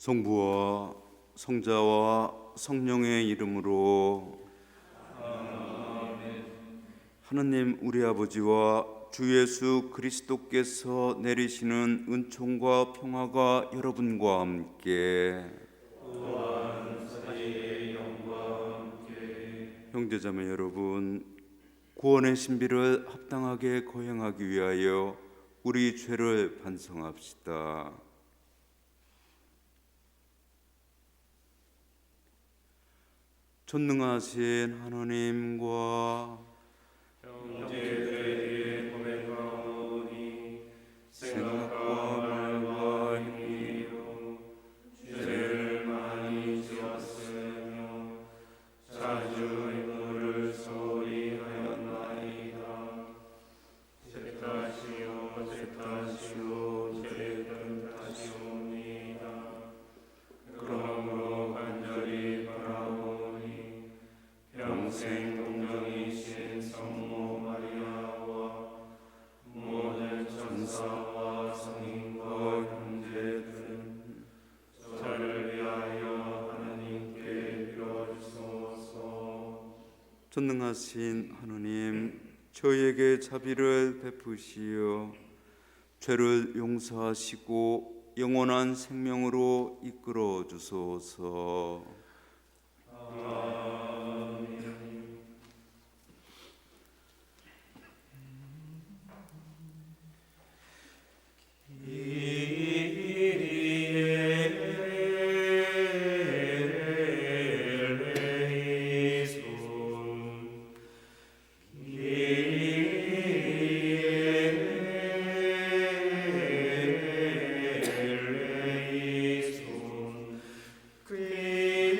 성부와 성자와 성령의 이름으로 하느님 우리 아버지와 주 예수 그리스도께서 내리시는 은총과 평화가 여러분과 함께 또한 사제의 영과 함께 형제자매 여러분, 구원의 신비를 합당하게 거행하기 위하여 우리 죄를 반성합시다. 전능하신 하나님과 형제들에게 고백하오니 생각과 말과 행위로 죄를 많이 지었으며 자주 의무를 소홀히 하였나이다. 죄 탓이요 죄 탓이요 죄 탓이옵니다. 그러므로 간절히 바라오니 평생 동정이신 성모 마리아와 모든 천사와 성인과 형제들은 저를 위하여 하나님께 빌어주소서. 전능하신 하나님, 저희에게 자비를 베푸시어 죄를 용서하시고 영원한 생명으로 이끌어 주소서. Kyrie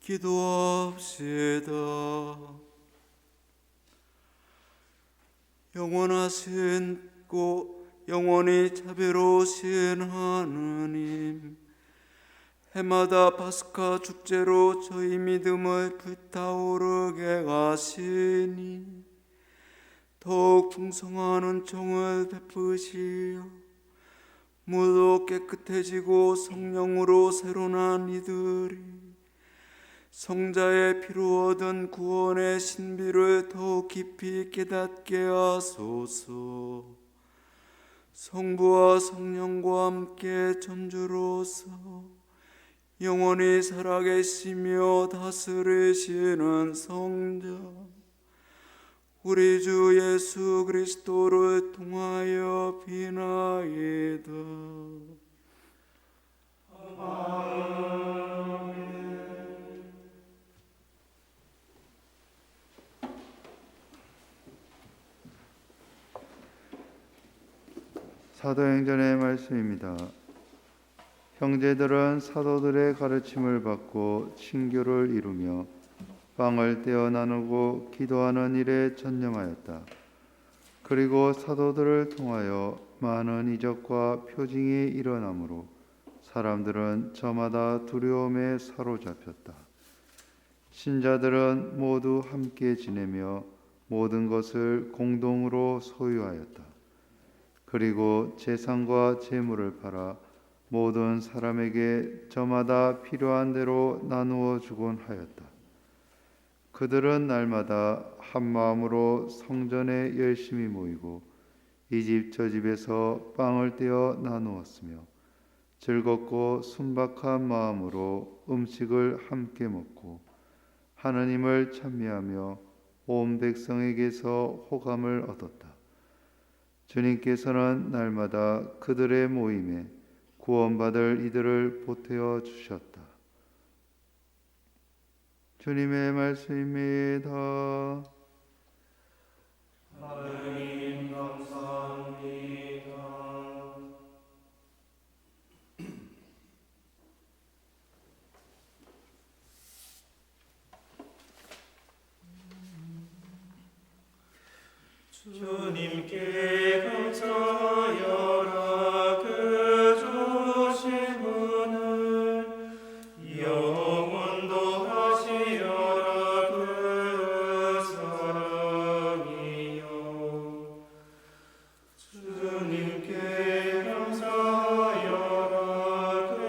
기도합시다. 영원하시고 영원히 자비로우신 하느님, 해마다 파스카 축제로 저희 믿음을 불타오르게 하시니 더욱 풍성한 은총을 베푸시어 모두 깨끗해지고 성령으로 새로 난 이들이 성자의 피로 얻은 구원의 신비를 더욱 깊이 깨닫게 하소서. 성부와 성령과 함께 전주로서 영원히 살아계시며 다스리시는 성자 우리 주 예수 그리스도를 통하여 비나이다. 사도행전의 말씀입니다. 형제들은 사도들의 가르침을 받고 친교를 이루며 빵을 떼어 나누고 기도하는 일에 전념하였다. 그리고 사도들을 통하여 많은 이적과 표징이 일어나므로 사람들은 저마다 두려움에 사로잡혔다. 신자들은 모두 함께 지내며 모든 것을 공동으로 소유하였다. 그리고 재산과 재물을 팔아 모든 사람에게 저마다 필요한 대로 나누어 주곤 하였다. 그들은 날마다 한 마음으로 성전에 열심히 모이고 이 집 저 집에서 빵을 떼어 나누었으며 즐겁고 순박한 마음으로 음식을 함께 먹고 하느님을 찬미하며 온 백성에게서 호감을 얻었다. 주님께서는 날마다 그들의 모임에 구원받을 이들을 보태어 주셨다. 주님의 말씀입니다. 하나님 감사합니다. 주님께 감사하여라. 그 주신 분을 영원도 하시어라. 그 사랑이요. 주님께 감사하여라. 그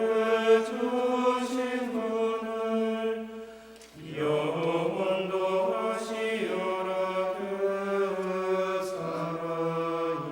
주신 분을 영원도 하시어라. 그 사랑이요.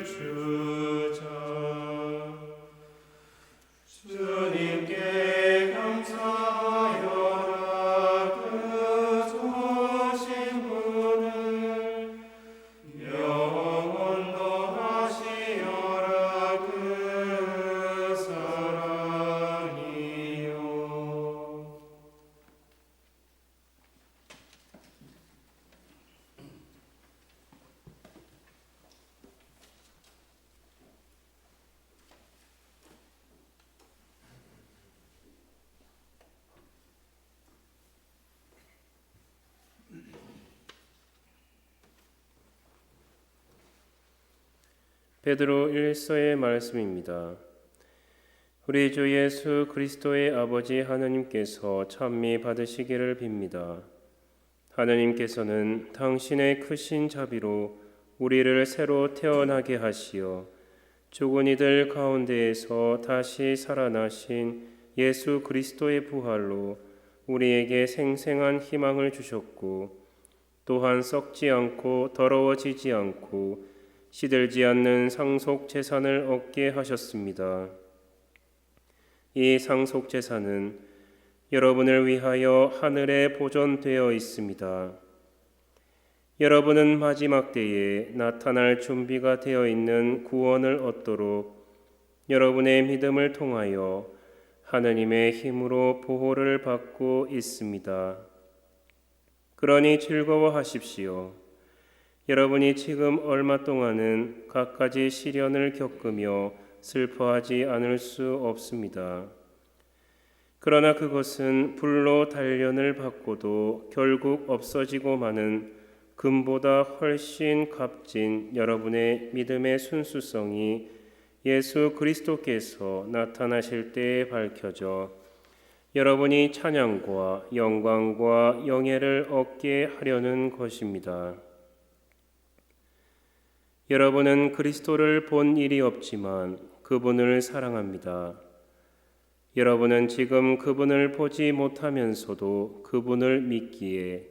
주자. 주님께 감사하여라. 그 좋으신 분을 영원도 하시어라. 그 사랑이요. 베드로 1서의 말씀입니다. 우리 주 예수 그리스도의 아버지 하느님께서 찬미 받으시기를 빕니다. 하느님께서는 당신의 크신 자비로 우리를 새로 태어나게 하시어 죽은 이들 가운데에서 다시 살아나신 예수 그리스도의 부활로 우리에게 생생한 희망을 주셨고, 또한 썩지 않고 더러워지지 않고 시들지 않는 상속 재산을 얻게 하셨습니다. 이 상속 재산은 여러분을 위하여 하늘에 보존되어 있습니다. 여러분은 마지막 때에 나타날 준비가 되어 있는 구원을 얻도록 여러분의 믿음을 통하여 하느님의 힘으로 보호를 받고 있습니다. 그러니 즐거워하십시오. 여러분이 지금 얼마 동안은 갖가지 시련을 겪으며 슬퍼하지 않을 수 없습니다. 그러나 그것은 불로 단련을 받고도 결국 없어지고 마는 금보다 훨씬 값진 여러분의 믿음의 순수성이 예수 그리스도께서 나타나실 때에 밝혀져 여러분이 찬양과 영광과 영예를 얻게 하려는 것입니다. 여러분은 그리스도를 본 일이 없지만 그분을 사랑합니다. 여러분은 지금 그분을 보지 못하면서도 그분을 믿기에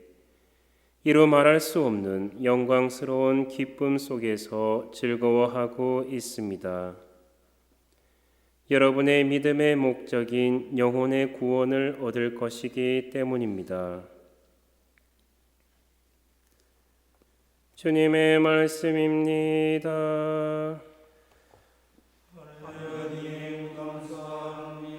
이루 말할 수 없는 영광스러운 기쁨 속에서 즐거워하고 있습니다. 여러분의 믿음의 목적인 영혼의 구원을 얻을 것이기 때문입니다. 주님의 말씀입니다. 하나님 감사합니다.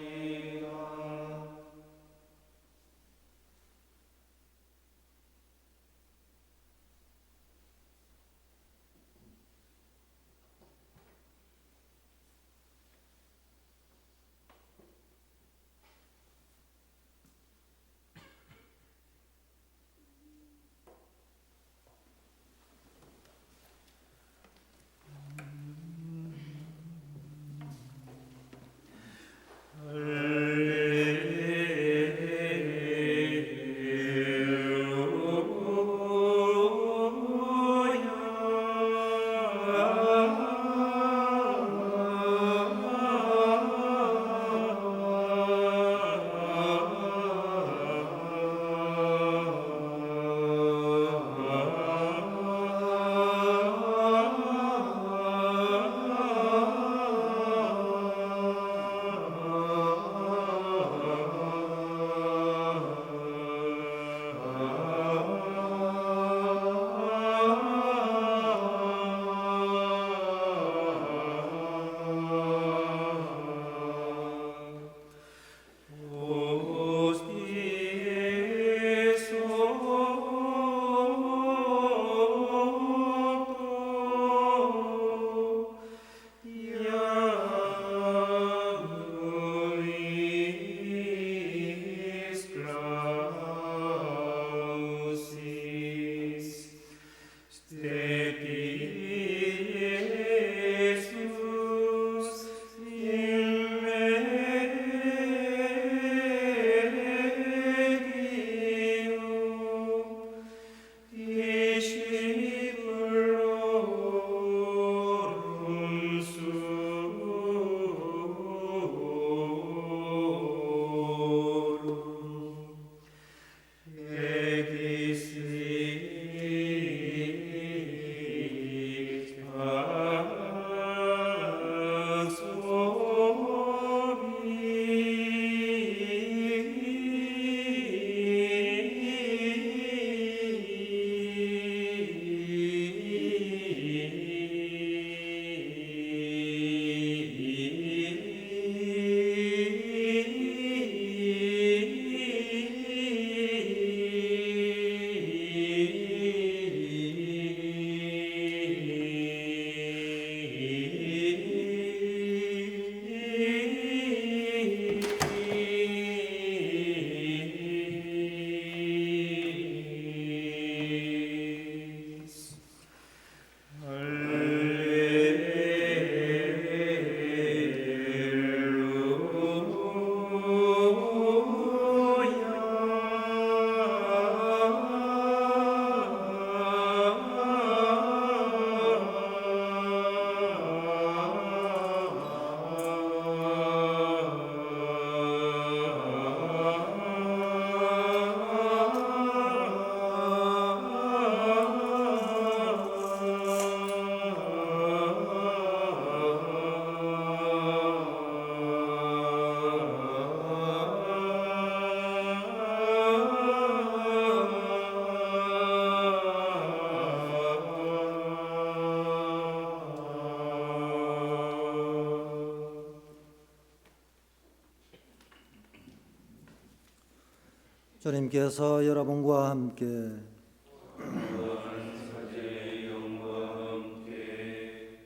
주님께서 여러분과 함께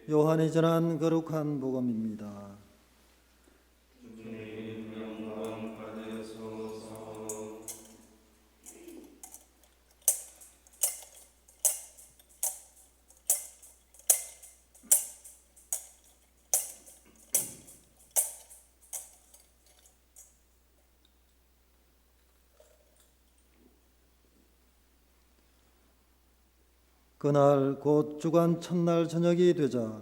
요한이 전한 거룩한 복음입니다. 그날 곧 주간 첫날 저녁이 되자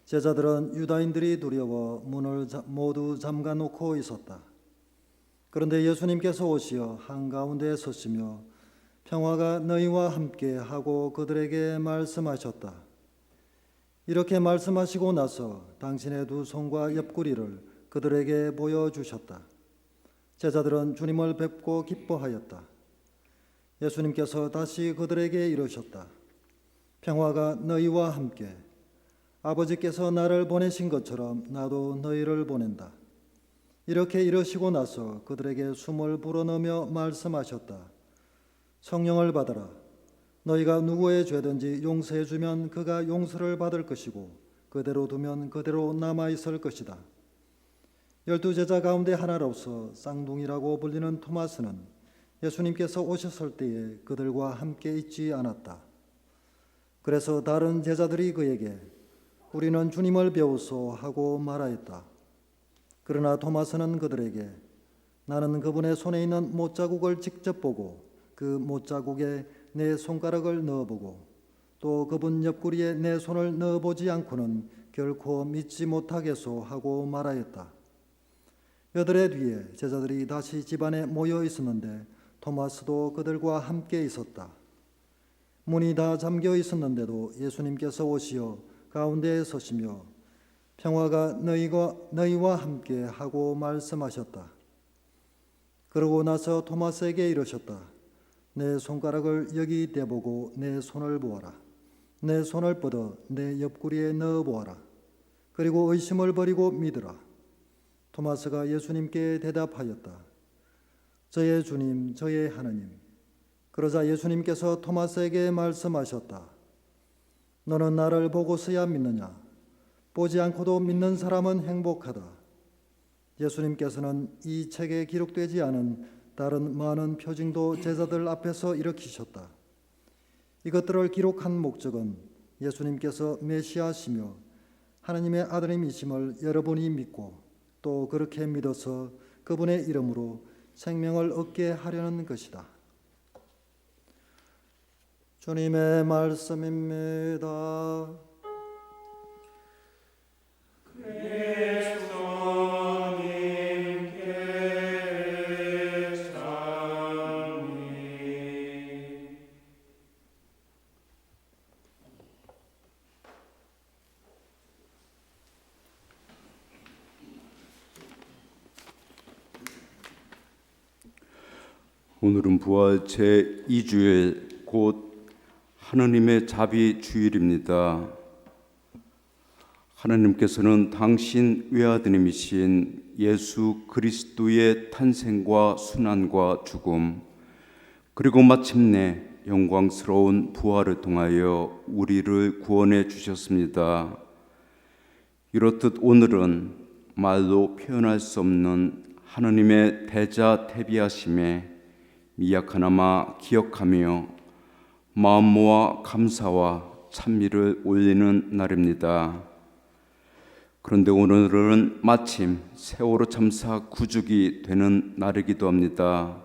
제자들은 유다인들이 두려워 문을 모두 잠가 놓고 있었다. 그런데 예수님께서 오시어 한가운데에 서시며 평화가 너희와 함께 하고 그들에게 말씀하셨다. 이렇게 말씀하시고 나서 당신의 두 손과 옆구리를 그들에게 보여주셨다. 제자들은 주님을 뵙고 기뻐하였다. 예수님께서 다시 그들에게 이르셨다. 평화가 너희와 함께. 아버지께서 나를 보내신 것처럼 나도 너희를 보낸다. 이렇게 이르시고 나서 그들에게 숨을 불어넣으며 말씀하셨다. 성령을 받아라. 너희가 누구의 죄든지 용서해 주면 그가 용서를 받을 것이고 그대로 두면 그대로 남아 있을 것이다. 12제자 가운데 하나로서 쌍둥이라고 불리는 토마스는 예수님께서 오셨을 때에 그들과 함께 있지 않았다. 그래서 다른 제자들이 그에게 우리는 주님을 배우소 하고 말하였다. 그러나 토마스는 그들에게 나는 그분의 손에 있는 못자국을 직접 보고 그 못자국에 내 손가락을 넣어보고 또 그분 옆구리에 내 손을 넣어보지 않고는 결코 믿지 못하겠소 하고 말하였다. 여드레 뒤에 제자들이 다시 집안에 모여 있었는데 토마스도 그들과 함께 있었다. 문이 다 잠겨 있었는데도 예수님께서 오시어 가운데에 서시며 평화가 너희와 함께 하고 말씀하셨다. 그러고 나서 토마스에게 이르셨다. 내 손가락을 여기 대보고 내 손을 보아라. 내 손을 뻗어 내 옆구리에 넣어 보아라. 그리고 의심을 버리고 믿으라. 토마스가 예수님께 대답하였다. 저의 주님, 저의 하나님. 그러자 예수님께서 토마스에게 말씀하셨다. 너는 나를 보고서야 믿느냐? 보지 않고도 믿는 사람은 행복하다. 예수님께서는 이 책에 기록되지 않은 다른 많은 표징도 제자들 앞에서 일으키셨다. 이것들을 기록한 목적은 예수님께서 메시아시며 하나님의 아들임이심을 여러분이 믿고 또 그렇게 믿어서 그분의 이름으로 생명을 얻게 하려는 것이다. 주님의 말씀입니다. 그리스도님께 찬미. 오늘은 부활 제2주일 곧 하느님의 자비 주일입니다. 하나님께서는 당신 외아드님이신 예수 그리스도의 탄생과 순환과 죽음 그리고 마침내 영광스러운 부활을 통하여 우리를 구원해 주셨습니다. 이렇듯 오늘은 말로 표현할 수 없는 하느님의 대자태비하심에 미약하나마 기억하며 마음 모아 감사와 찬미를 올리는 날입니다. 그런데 오늘은 마침 세월호 참사 9주기 되는 날이기도 합니다.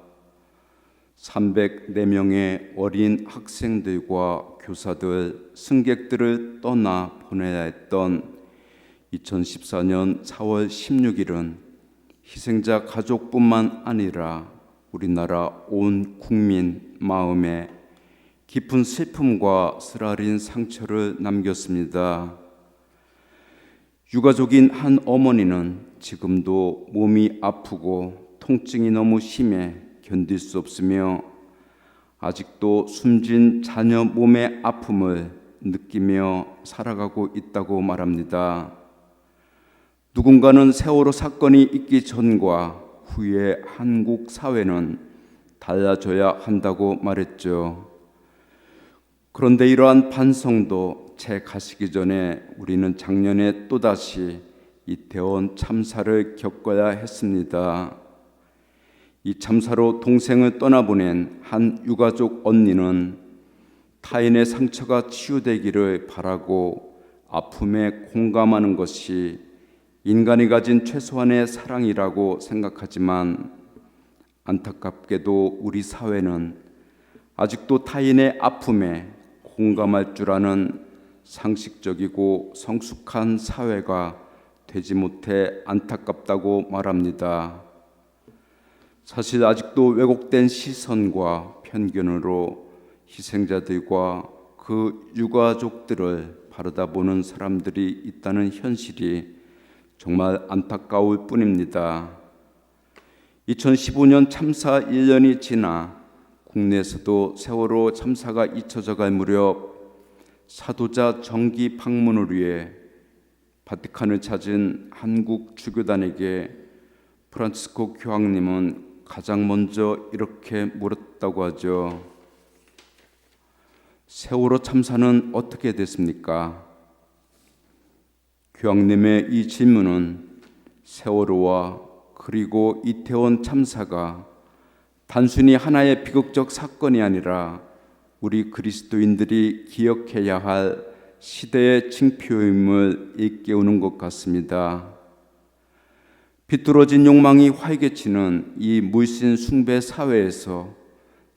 304명의 어린 학생들과 교사들, 승객들을 떠나 보내야 했던 2014년 4월 16일은 희생자 가족뿐만 아니라 우리나라 온 국민 마음에 깊은 슬픔과 쓰라린 상처를 남겼습니다. 유가족인 한 어머니는 지금도 몸이 아프고 통증이 너무 심해 견딜 수 없으며 아직도 숨진 자녀 몸의 아픔을 느끼며 살아가고 있다고 말합니다. 누군가는 세월호 사건이 있기 전과 후에 한국 사회는 달라져야 한다고 말했죠. 그런데 이러한 반성도 채 가시기 전에 우리는 작년에 또다시 이태원 참사를 겪어야 했습니다. 이 참사로 동생을 떠나보낸 한 유가족 언니는 타인의 상처가 치유되기를 바라고 아픔에 공감하는 것이 인간이 가진 최소한의 사랑이라고 생각하지만 안타깝게도 우리 사회는 아직도 타인의 아픔에 공감할 줄 아는 상식적이고 성숙한 사회가 되지 못해 안타깝다고 말합니다. 사실 아직도 왜곡된 시선과 편견으로 희생자들과 그 유가족들을 바라다 보는 사람들이 있다는 현실이 정말 안타까울 뿐입니다. 2015년 참사 1년이 지나 국내에서도 세월호 참사가 잊혀져갈 무렵 사도자 정기 방문을 위해 바티칸을 찾은 한국 주교단에게 프란치스코 교황님은 가장 먼저 이렇게 물었다고 하죠. 세월호 참사는 어떻게 됐습니까? 교황님의 이 질문은 세월호와 그리고 이태원 참사가 단순히 하나의 비극적 사건이 아니라 우리 그리스도인들이 기억해야 할 시대의 징표임을 일깨우는 것 같습니다. 비뚤어진 욕망이 활개치는 이 물씬 숭배 사회에서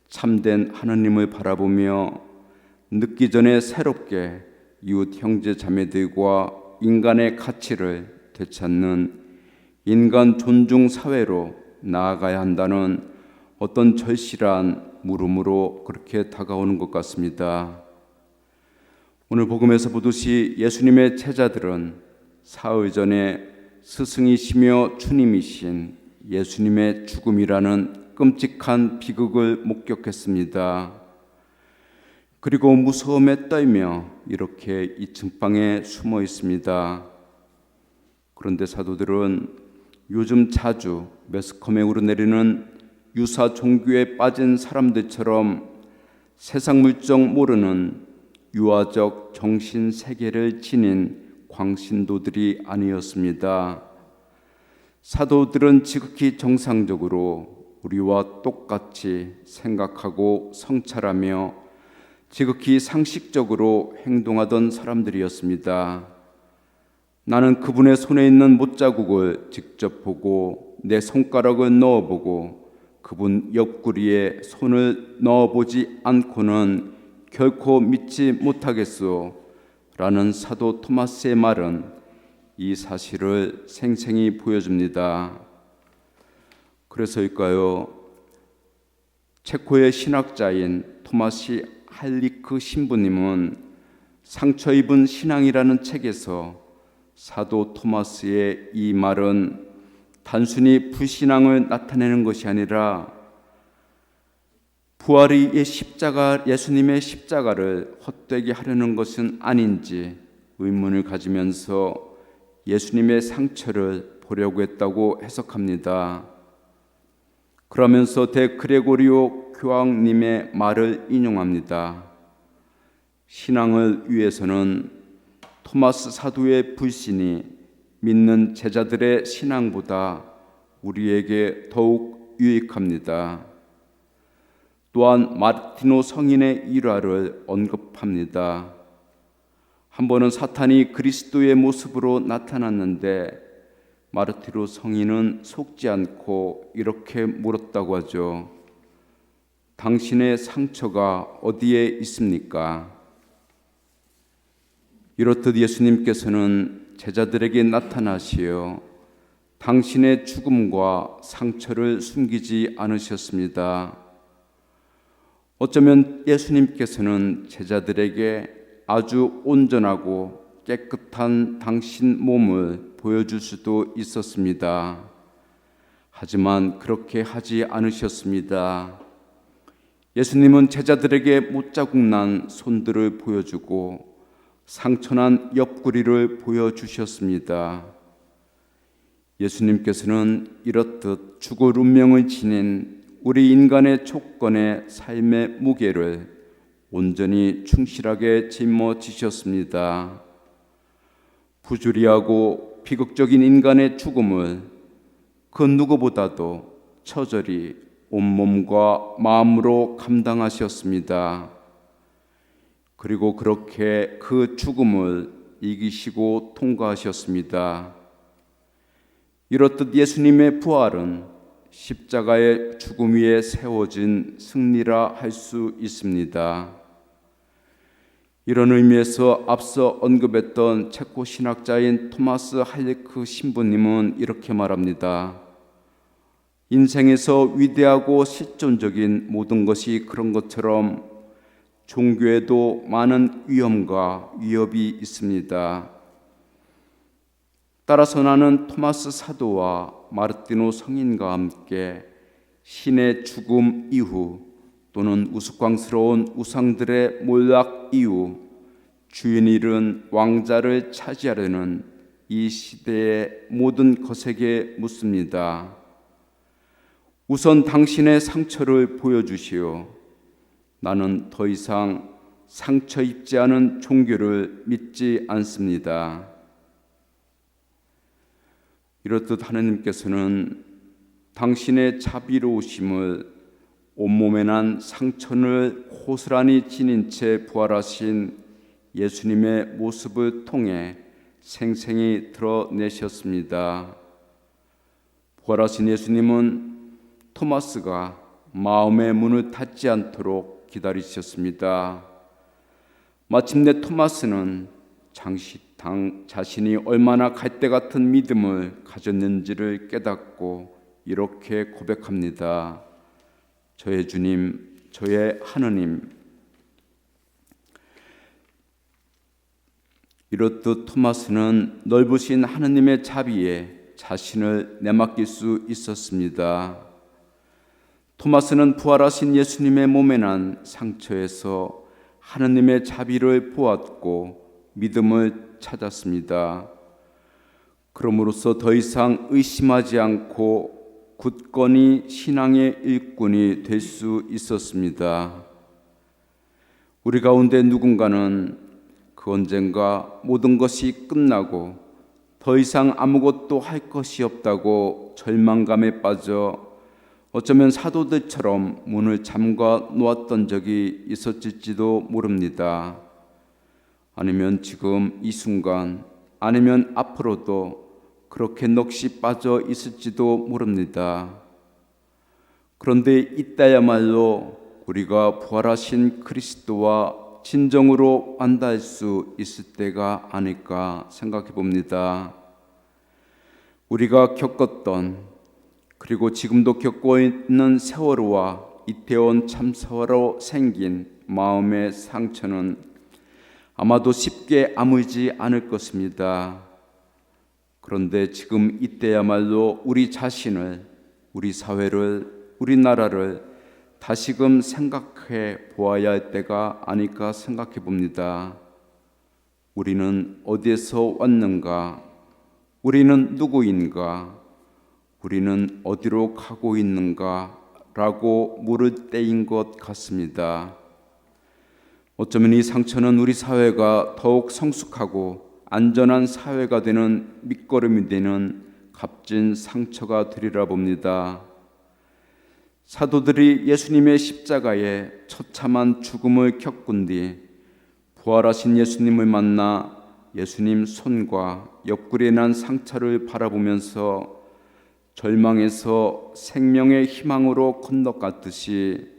참된 하나님을 바라보며 늦기 전에 새롭게 이웃 형제 자매들과 인간의 가치를 되찾는 인간 존중 사회로 나아가야 한다는 어떤 절실한 물음으로 그렇게 다가오는 것 같습니다. 오늘 복음에서 보듯이 예수님의 제자들은 사흘 전에 스승이시며 주님이신 예수님의 죽음이라는 끔찍한 비극을 목격했습니다. 그리고 무서움에 떨며 이렇게 2층 방에 숨어 있습니다. 그런데 사도들은 요즘 자주 매스컴에 오르내리는 유사 종교에 빠진 사람들처럼 세상 물정 모르는 유아적 정신 세계를 지닌 광신도들이 아니었습니다. 사도들은 지극히 정상적으로 우리와 똑같이 생각하고 성찰하며 지극히 상식적으로 행동하던 사람들이었습니다. 나는 그분의 손에 있는 못자국을 직접 보고 내 손가락을 넣어보고 그분 옆구리에 손을 넣어보지 않고는 결코 믿지 못하겠소 라는 사도 토마스의 말은 이 사실을 생생히 보여줍니다. 그래서일까요? 체코의 신학자인 토마시 할리크 신부님은 상처 입은 신앙이라는 책에서 사도 토마스의 이 말은 단순히 불신앙을 나타내는 것이 아니라 부활의 십자가, 예수님의 십자가를 헛되게 하려는 것은 아닌지 의문을 가지면서 예수님의 상처를 보려고 했다고 해석합니다. 그러면서 대그레고리오 교황님의 말을 인용합니다. 신앙을 위해서는 토마스 사도의 불신이 믿는 제자들의 신앙보다 우리에게 더욱 유익합니다. 또한 마르티노 성인의 일화를 언급합니다. 한 번은 사탄이 그리스도의 모습으로 나타났는데 마르티노 성인은 속지 않고 이렇게 물었다고 하죠. 당신의 상처가 어디에 있습니까? 이렇듯 예수님께서는 제자들에게 나타나시어 당신의 죽음과 상처를 숨기지 않으셨습니다. 어쩌면 예수님께서는 제자들에게 아주 온전하고 깨끗한 당신 몸을 보여줄 수도 있었습니다. 하지만 그렇게 하지 않으셨습니다. 예수님은 제자들에게 못자국 난 손들을 보여주고 상처난 옆구리를 보여주셨습니다. 예수님께서는 이렇듯 죽을 운명을 지닌 우리 인간의 조건의 삶의 무게를 온전히 충실하게 짊어지셨습니다. 부조리하고 비극적인 인간의 죽음을 그 누구보다도 처절히 온몸과 마음으로 감당하셨습니다. 그리고 그렇게 그 죽음을 이기시고 통과하셨습니다. 이렇듯 예수님의 부활은 십자가의 죽음 위에 세워진 승리라 할 수 있습니다. 이런 의미에서 앞서 언급했던 체코 신학자인 토마스 할레크 신부님은 이렇게 말합니다. 인생에서 위대하고 실존적인 모든 것이 그런 것처럼 종교에도 많은 위험과 위협이 있습니다. 따라서 나는 토마스 사도와 마르티노 성인과 함께 신의 죽음 이후 또는 우스꽝스러운 우상들의 몰락 이후 주인 잃은 왕자를 차지하려는 이 시대의 모든 것에게 묻습니다. 우선 당신의 상처를 보여주시오. 나는 더 이상 상처 입지 않은 종교를 믿지 않습니다. 이렇듯 하느님께서는 당신의 자비로우심을 온몸에 난 상처를 고스란히 지닌 채 부활하신 예수님의 모습을 통해 생생히 드러내셨습니다. 부활하신 예수님은 토마스가 마음의 문을 닫지 않도록 기다리셨습니다. 마침내 토마스는 자신이 얼마나 갈대 같은 믿음을 가졌는지를 깨닫고 이렇게 고백합니다. 저의 주님, 저의 하느님. 이렇듯 토마스는 넓으신 하느님의 자비에 자신을 내맡길 수 있었습니다. 토마스는 부활하신 예수님의 몸에 난 상처에서 하느님의 자비를 보았고 믿음을 찾았습니다. 그럼으로써 더 이상 의심하지 않고 굳건히 신앙의 일꾼이 될 수 있었습니다. 우리 가운데 누군가는 그 언젠가 모든 것이 끝나고 더 이상 아무것도 할 것이 없다고 절망감에 빠져 어쩌면 사도들처럼 문을 잠가 놓았던 적이 있었을지도 모릅니다. 아니면 지금 이 순간, 아니면 앞으로도 그렇게 넋이 빠져 있을지도 모릅니다. 그런데 이때야말로 우리가 부활하신 그리스도와 진정으로 만날 수 있을 때가 아닐까 생각해 봅니다. 우리가 겪었던 그리고 지금도 겪고 있는 세월호와 이태원 참사로 생긴 마음의 상처는 아마도 쉽게 아물지 않을 것입니다. 그런데 지금 이때야말로 우리 자신을, 우리 사회를, 우리나라를 다시금 생각해 보아야 할 때가 아닐까 생각해 봅니다. 우리는 어디에서 왔는가? 우리는 누구인가? 우리는 어디로 가고 있는가? 라고 물을 때인 것 같습니다. 어쩌면 이 상처는 우리 사회가 더욱 성숙하고 안전한 사회가 되는 밑거름이 되는 값진 상처가 되리라 봅니다. 사도들이 예수님의 십자가의 처참한 죽음을 겪은 뒤 부활하신 예수님을 만나 예수님 손과 옆구리에 난 상처를 바라보면서 절망에서 생명의 희망으로 건너갔듯이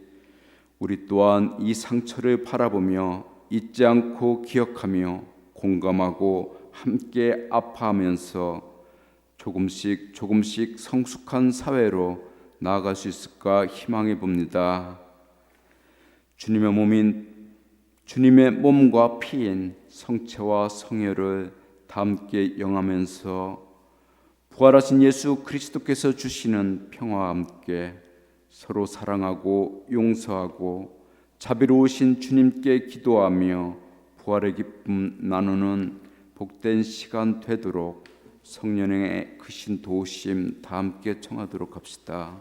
우리 또한 이 상처를 바라보며 잊지 않고 기억하며 공감하고 함께 아파하면서 조금씩 성숙한 사회로 나아갈 수 있을까 희망해 봅니다. 주님의 몸과 피인 성체와 성혈을 다 함께 영하면서 부활하신 예수 그리스도께서 주시는 평화와 함께 서로 사랑하고 용서하고 자비로우신 주님께 기도하며 부활의 기쁨 나누는 복된 시간 되도록 성령의 크신 도우심 다 함께 청하도록 합시다.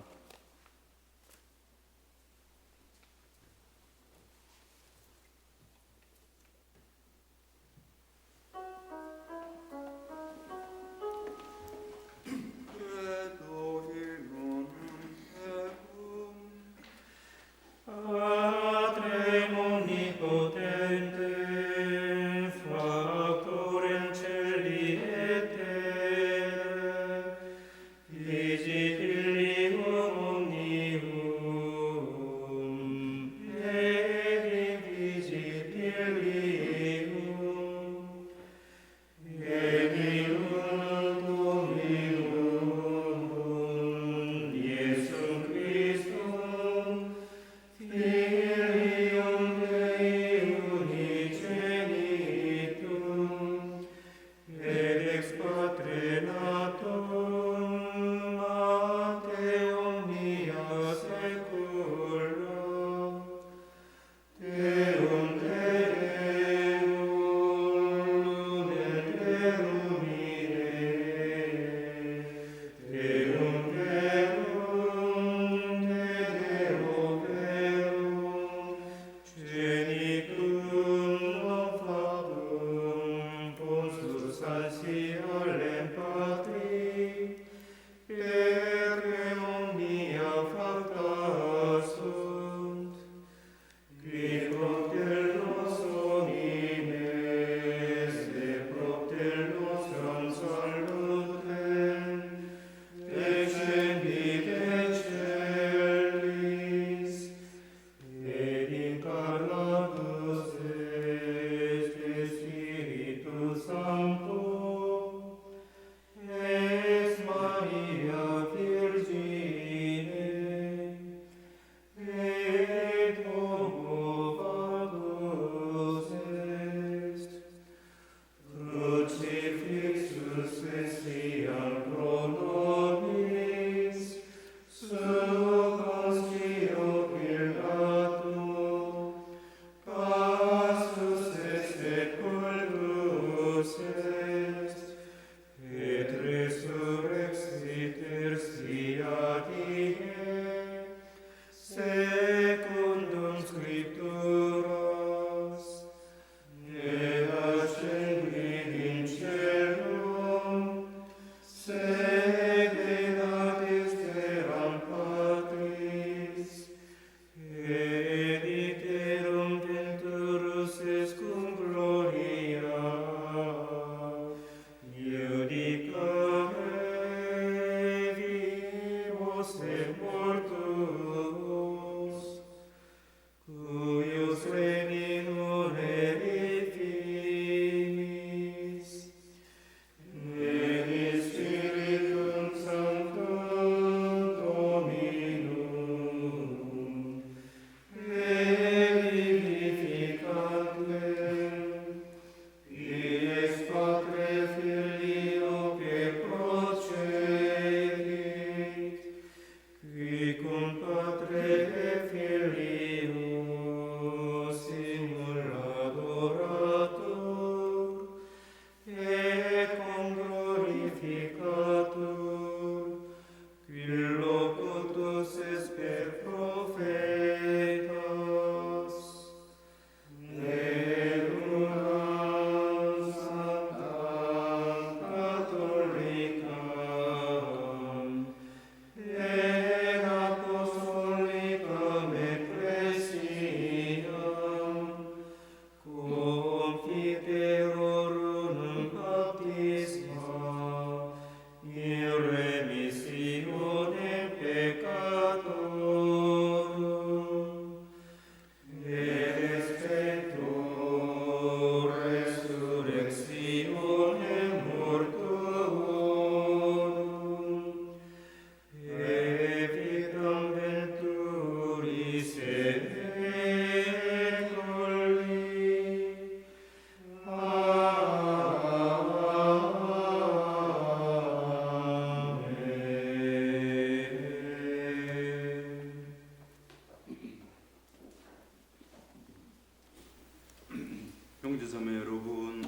형제자매 여러분,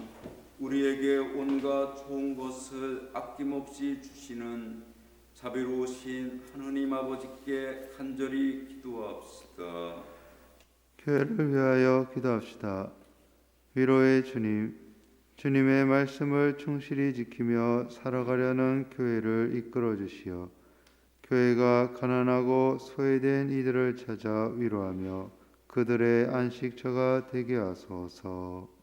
우리에게 온갖 좋은 것을 아낌없이 주시는 자비로우신 하느님 아버지께 간절히 기도합시다. 교회를 위하여 기도합시다. 위로의 주님, 주님의 말씀을 충실히 지키며 살아가려는 교회를 이끌어 주시어 교회가 가난하고 소외된 이들을 찾아 위로하며 그들의 안식처가 되게 하소서.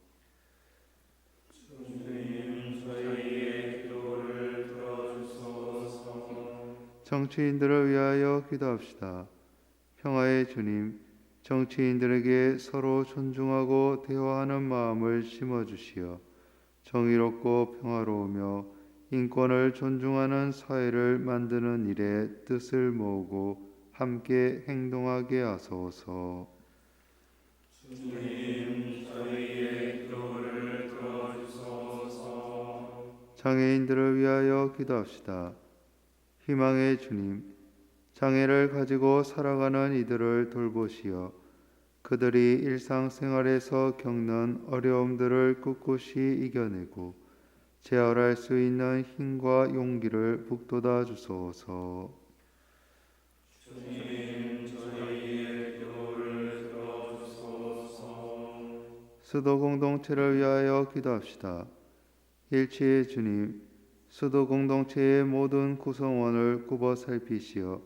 주님, 저희의 기도를 들어주소서. 정치인들을 위하여 기도합시다. 평화의 주님, 정치인들에게 서로 존중하고 대화하는 마음을 심어주시어 정의롭고 평화로우며 인권을 존중하는 사회를 만드는 일에 뜻을 모으고 함께 행동하게 하소서. 주님, 저희의 기도를 들어주소서. 장애인들을 위하여 기도합시다. 희망의 주님, 장애를 가지고 살아가는 이들을 돌보시어 그들이 일상생활에서 겪는 어려움들을 꿋꿋이 이겨내고 제어할 수 있는 힘과 용기를 북돋아 주소서. 주님, 저희의 기도를 들어주소서. 수도 공동체를 위하여 기도합시다. 일치의 주님, 수도 공동체의 모든 구성원을 굽어 살피시어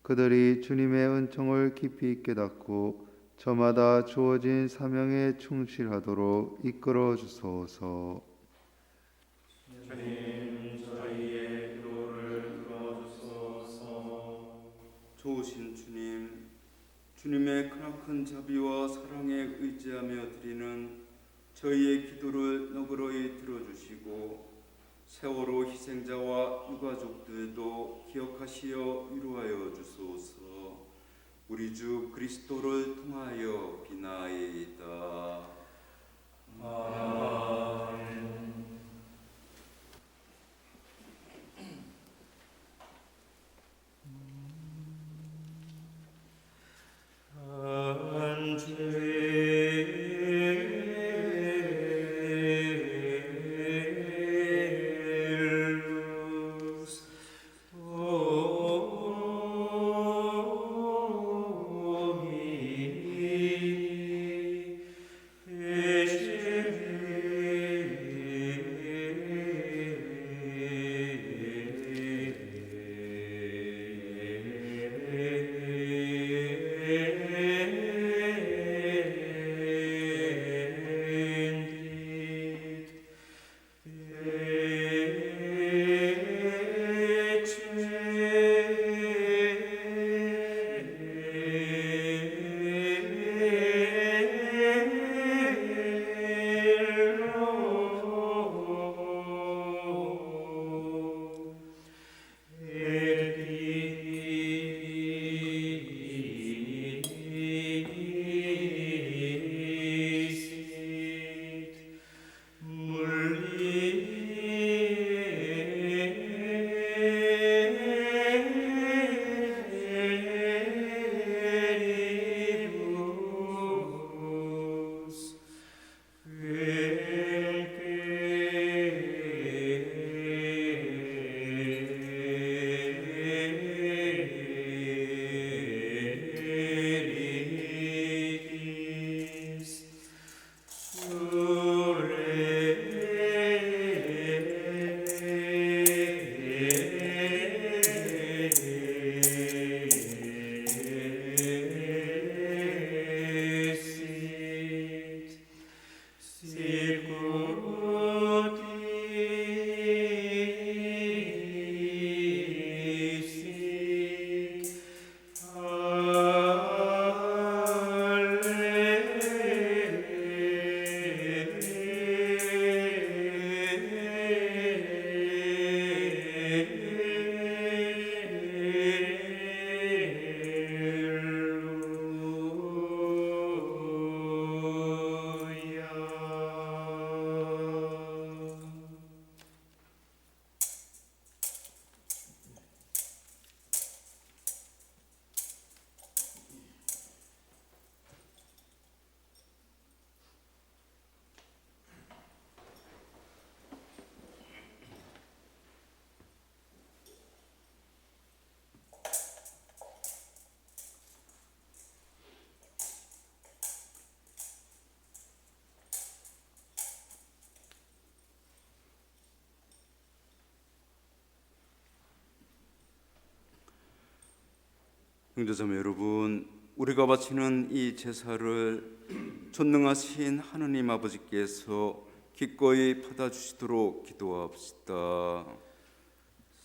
그들이 주님의 은총을 깊이 깨닫고 저마다 주어진 사명에 충실하도록 이끌어 주소서. 주님, 저희의 기도를 들어주소서. 좋으신 주님, 주님의 크나큰 자비와 사랑에 의지하며 드리는 저희의 기도를 너그러이 들어주시고 세월호 희생자와 유가족들도 기억하시어 위로하여 주소서. 우리 주 그리스도를 통하여 비나이다. 아멘. 형제자매 여러분, 우리가 바치는 이 제사를 전능하신 하느님 아버지께서 기꺼이 받아주시도록 기도합시다.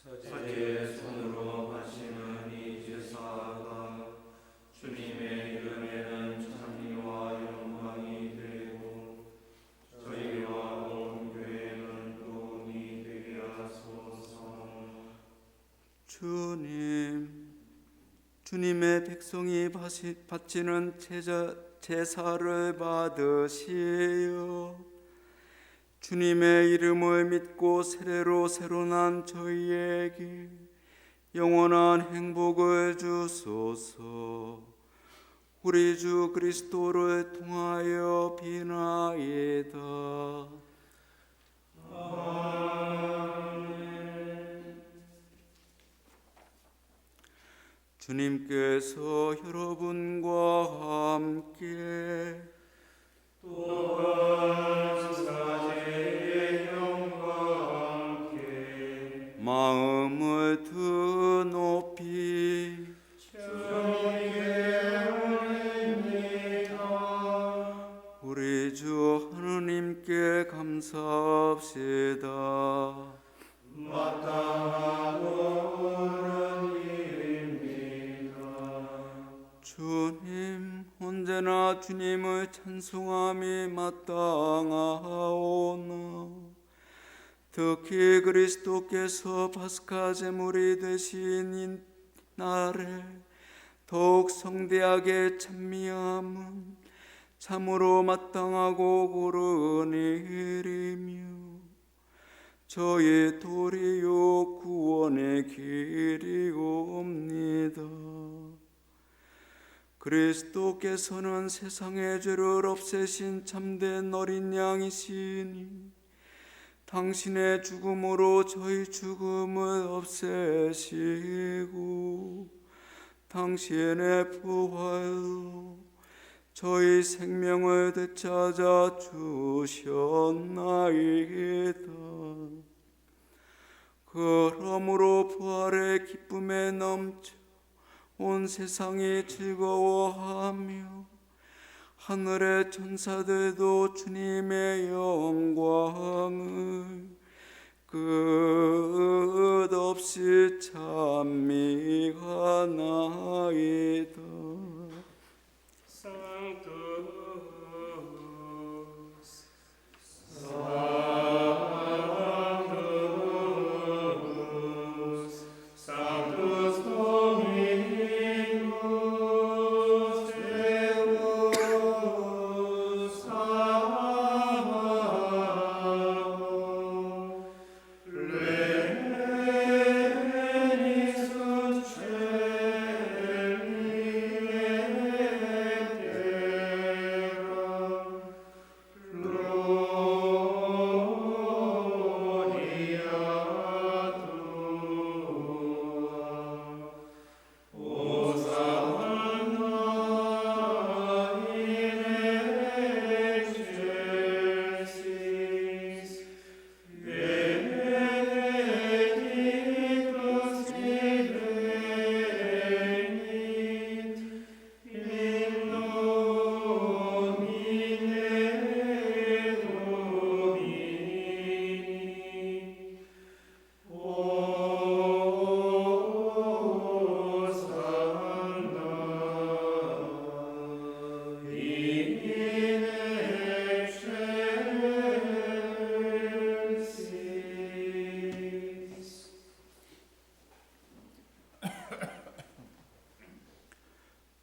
사제의 손으로 바치는 이 제사가 주님의 이름에는 찬미와 영광이 되고 저희와 온 교회는 도움이 되게 하소서. 주님의 백성이 바치는 제사를 받으시어 주님의 이름을 믿고 세례로 새로 난 저희에게 영원한 행복을 주소서. 우리 주 그리스도를 통하여 비나이다. 주님께서 여러분과 함께 또한 사제의 영과 함께 마음을 드높이 주님께 올립니다. 우리 주 하느님께 감사합시다. 마땅하고 옳은 일입니다. 주님, 언제나 주님을 찬송함이 마땅하오나 특히 그리스도께서 파스카 제물이 되신 이 날에 더욱 성대하게 찬미함은 참으로 마땅하고 옳은 일이며 저희 도리요 구원의 길이옵니다. 그리스도께서는 세상의 죄를 없애신 참된 어린 양이시니 당신의 죽음으로 저희 죽음을 없애시고 당신의 부활로 저희 생명을 되찾아 주셨나이다. 그러므로 부활의 기쁨에 넘쳐 온 세상이 즐거워하며 하늘의 천사들도 주님의 영광을 끝없이 찬미하나이다.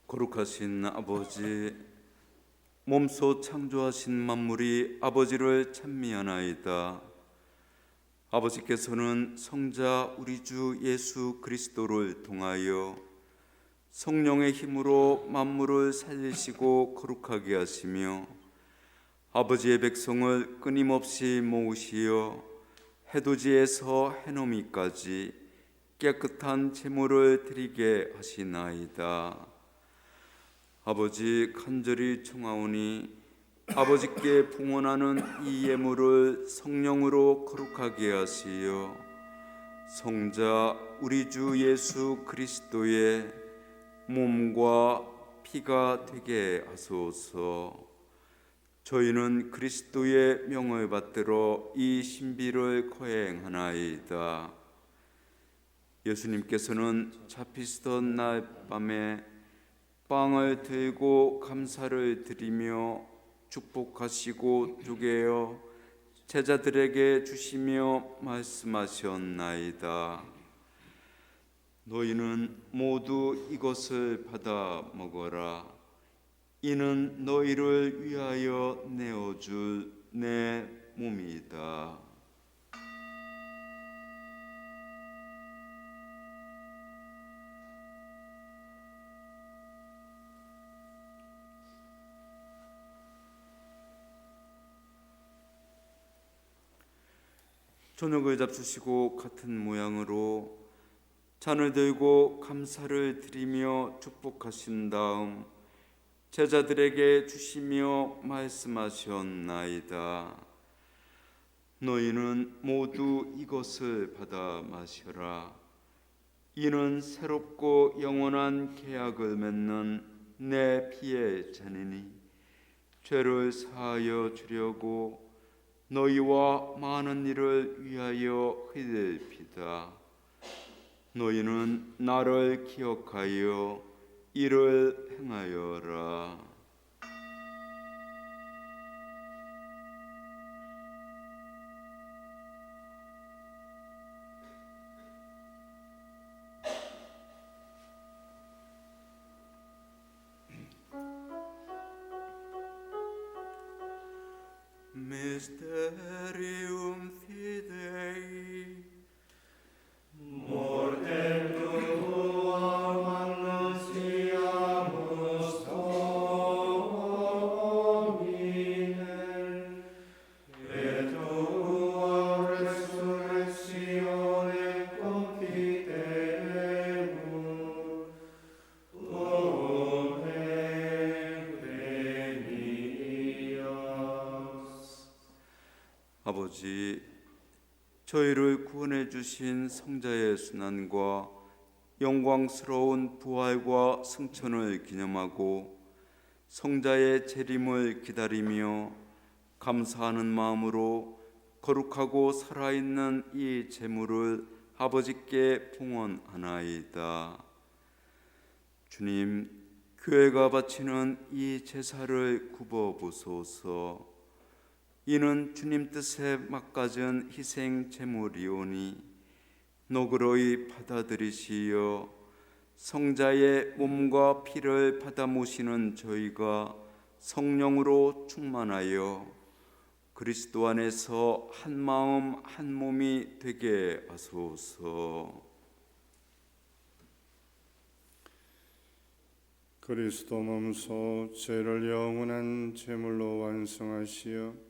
거룩하신 아버지, 몸소 창조하신 만물이 아버지를 찬미하나이다. 아버지께서는 성자 우리 주 예수 그리스도를 통하여 성령의 힘으로 만물을 살리시고 거룩하게 하시며 아버지의 백성을 끊임없이 모으시어 해돋이에서 해넘이까지 깨끗한 제물을 드리게 하시나이다. 아버지, 간절히 청하오니 아버지께 봉헌하는 이 예물을 성령으로 거룩하게 하시어 성자 우리 주 예수 그리스도의 몸과 피가 되게 하소서. 저희는 그리스도의 명을 받들어 이 신비를 거행하나이다. 예수님께서는 잡히시던 날 밤에 빵을 들고 감사를 드리며 축복하시고 쪼개어 제자들에게 주시며 말씀하셨나이다. 너희는 모두 이것을 받아 먹어라. 이는 너희를 위하여 내어줄 내 몸이다. 저녁을 잡수시고 같은 모양으로 잔을 들고 감사를 드리며 축복하신 다음 제자들에게 주시며 말씀하셨나이다. 너희는 모두 이것을 받아 마셔라. 이는 새롭고 영원한 계약을 맺는 내 피의 잔이니 죄를 사하여 주려고 너희와 많은 이를 위하여 흘릴 피다. 너희는 나를 기억하여 이를 행하여라. Mysterium Fidei. Mortem tuam annunciamus Domine, et tuam resurrectione confitemur, Domine venias. 아버지, 저희를 구원해 주신 성자의 순환과 영광스러운 부활과 승천을 기념하고 성자의 재림을 기다리며 감사하는 마음으로 거룩하고 살아있는 이 제물을 아버지께 봉헌하나이다. 주님, 교회가 바치는 이 제사를 굽어 보소서. 이는 주님 뜻에 막가진 희생 제물이오니 너그러이 받아들이시어 성자의 몸과 피를 받아 모시는 저희가 성령으로 충만하여 그리스도 안에서 한 마음 한 몸이 되게 하소서. 그리스도 몸소 죄를 영원한 제물로 완성하시어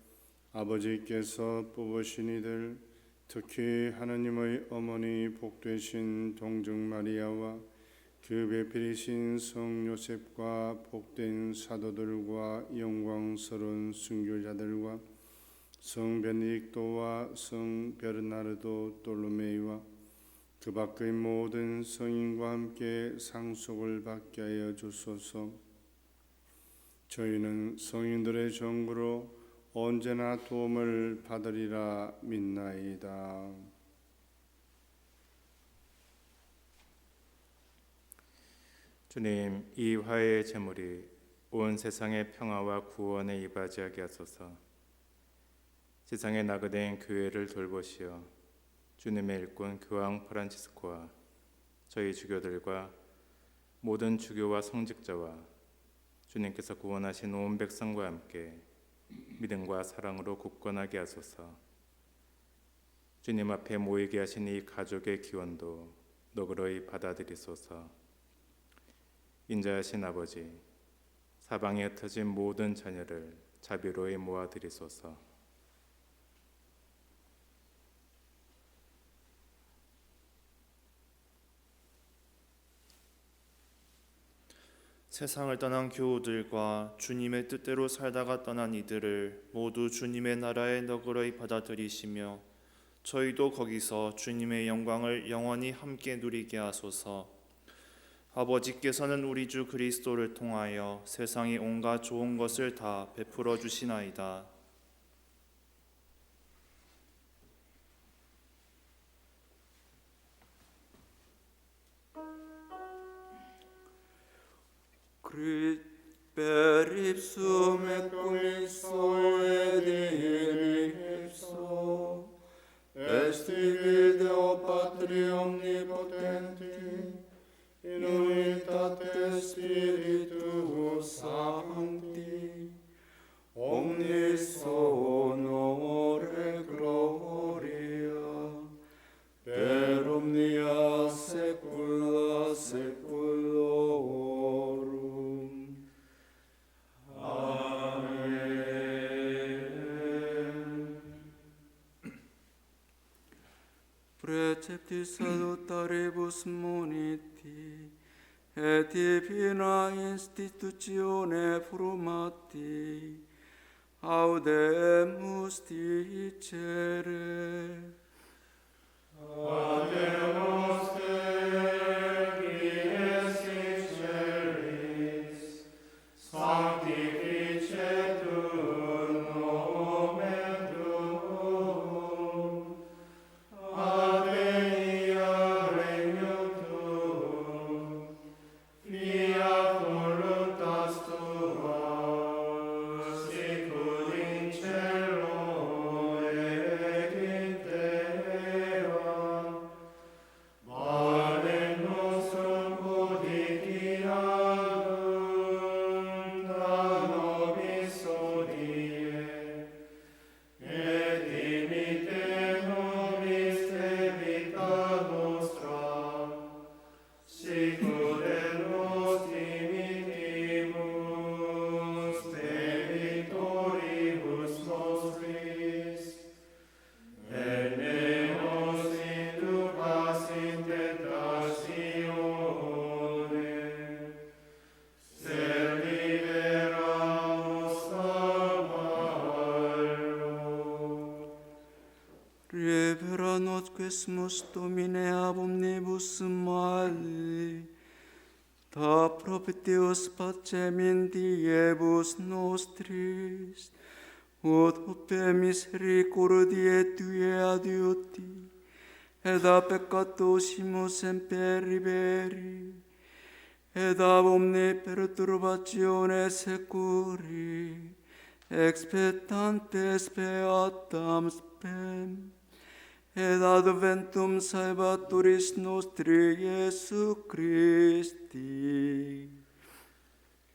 아버지께서 뽑으신 이들, 특히 하느님의 어머니 복되신 동정 마리아와 그 배필이신 성 요셉과 복된 사도들과 영광스러운 순교자들과 성 베네딕토와 성 베르나르도 돌로메이와 그 밖의 모든 성인과 함께 상속을 받게 하여 주소서. 저희는 성인들의 정부로 언제나 도움을 받으리라 믿나이다. 주님, 이 화해의 제물이 온 세상의 평화와 구원에 이바지하게 하소서. 세상에 나그네인 교회를 돌보시어 주님의 일꾼 교황 프란치스코와 저희 주교들과 모든 주교와 성직자와 주님께서 구원하신 온 백성과 함께 믿음과 사랑으로 굳건하게 하소서. 주님 앞에 모이게 하신 이 가족의 기원도 너그러이 받아들이소서. 인자하신 아버지, 사방에 흩어진 모든 자녀를 자비로이 모아드리소서. 세상을 떠난 교우들과 주님의 뜻대로 살다가 떠난 이들을 모두 주님의 나라에 너그러이 받아들이시며 저희도 거기서 주님의 영광을 영원히 함께 누리게 하소서. 아버지께서는 우리 주 그리스도를 통하여 세상의 온갖 좋은 것을 다 베풀어 주시나이다. Crit per ipsum et cum ipso et in ipso est Deo Patri omnipotenti in unitate Spiritus Sancti omnis honore gloria per omnia saecula saeculorum. Amen. Preceptis salutaribus moniti et divina institutione frumati audemus dicere. Audemus Dei es in celis, sanctificetur nomen tuum, advenia regnum tuum, fiat voluntas tua, sicut in cielo et in terra. Panem nostrum quotidianum da nobis hodie, et dimitte nobis debita nostra, sicut et nos dimittimus debitoribus nostris, et ne nos inducas in tentatione, sed libera nos a malo. Libera nos quesumus Domine ab omnibus mali, da propitius pacem in diebus nostris, ut opte misericordiae Tue adiuti, et a peccatosimus semper liberi, et ab omne perturbatione securi, expectantes beatam spem, et adventum salvatoris nostri Iesu Christi.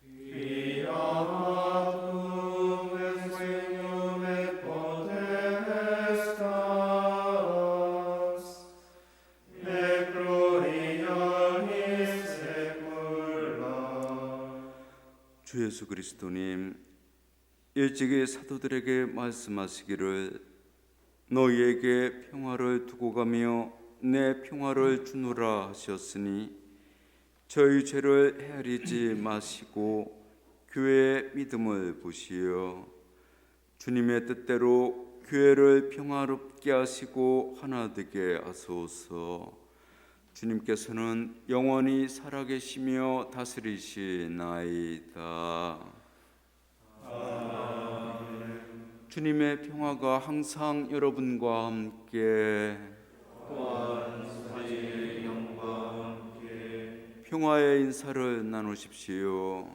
Qui amatum et regnum et potestas, et gloria in saecula. 주 예수 그리스도님, 일찍이 사도들에게 말씀하시기를 너희에게 평화를 두고 가며 내 평화를 주노라 하셨으니 저희 죄를 헤아리지 마시고 교회의 믿음을 보시어 주님의 뜻대로 교회를 평화롭게 하시고 하나 되게 하소서. 주님께서는 영원히 살아계시며 다스리시나이다. 주님의 평화가 항상 여러분과 함께, 평화의 인사를 나누십시오.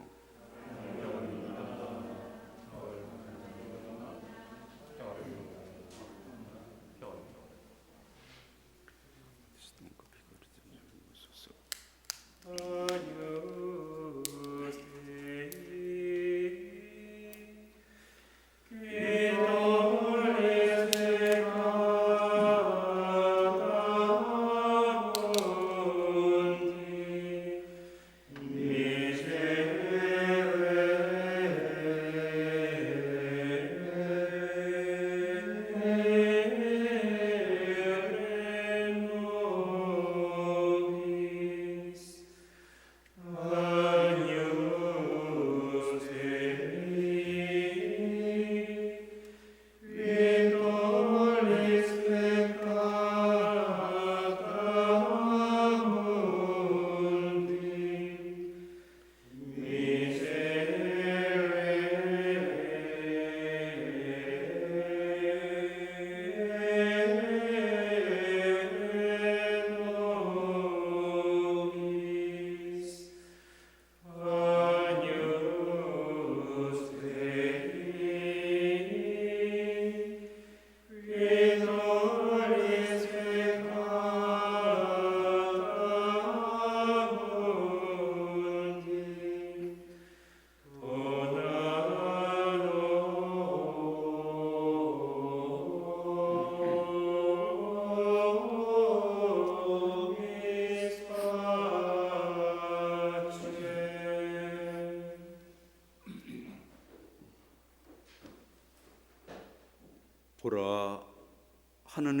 Miserere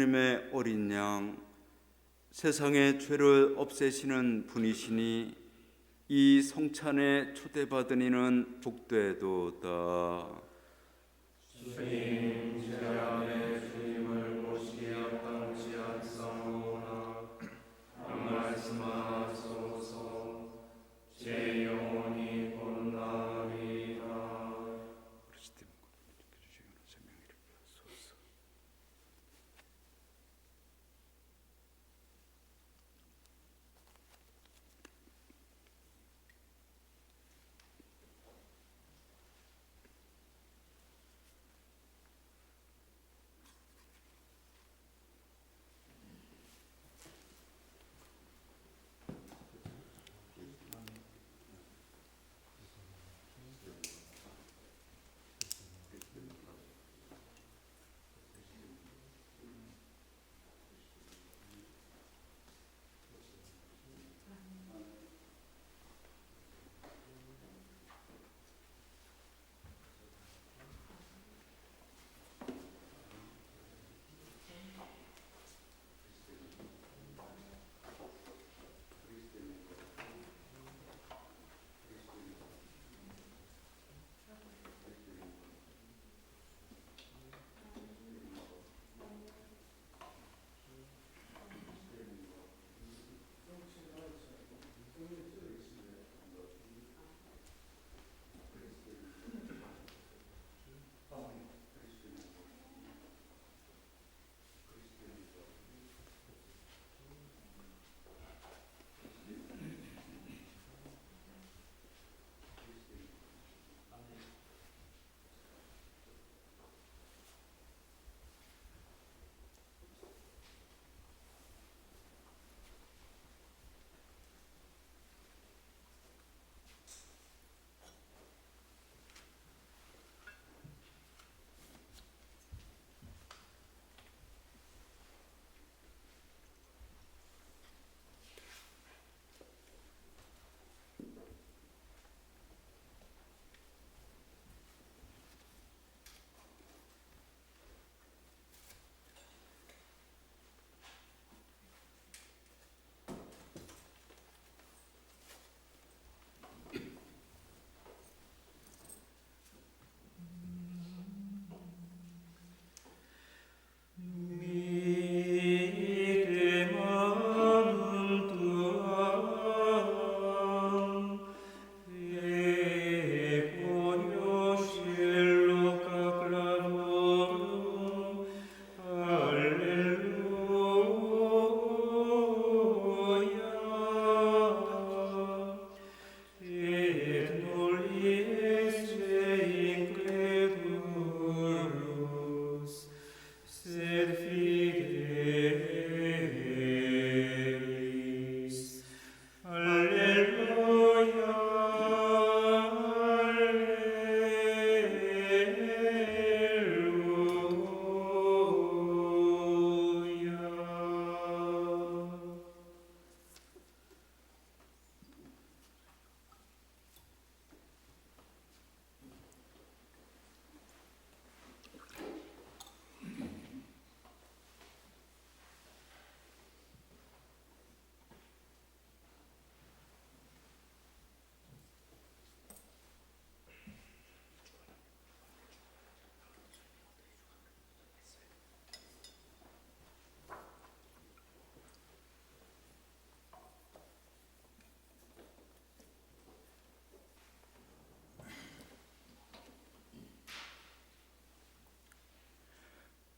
하느님의 어린 양, 세상의 죄를 없애시는 분이시니 이 성찬에 초대받은 이는 복되도다. 주님, 제 안에 주님을 보시기 합당치 않사오나 한 말씀하소서. 제 영혼이 곧나으리다.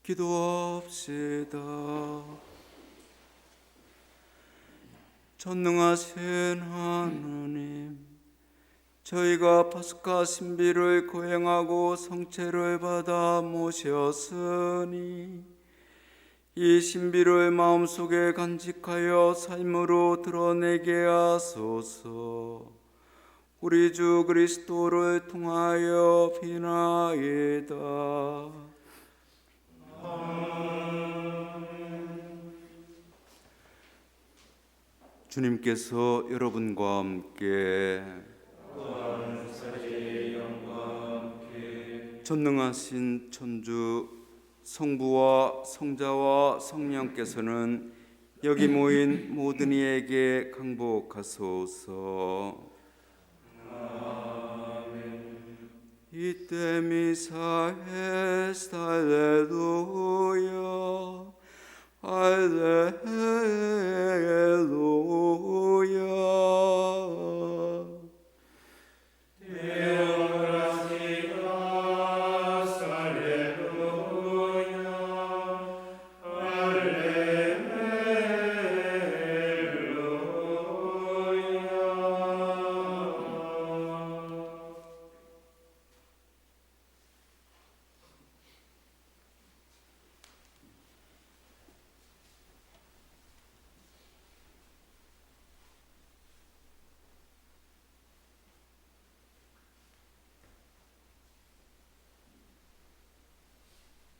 기도합시다. 전능하신 하나님, 저희가 파스카 신비를 거행하고 성체를 받아 모셨으니 이 신비를 마음속에 간직하여 삶으로 드러내게 하소서. 우리 주 그리스도를 통하여 비나이다. 주님께서 여러분과 함께 전능하신 천주 성부와 성자와 성령께서는 여기 모인 모든 이에게 강복하소서. 이때 미사 에스타 할렐루야 할렐루야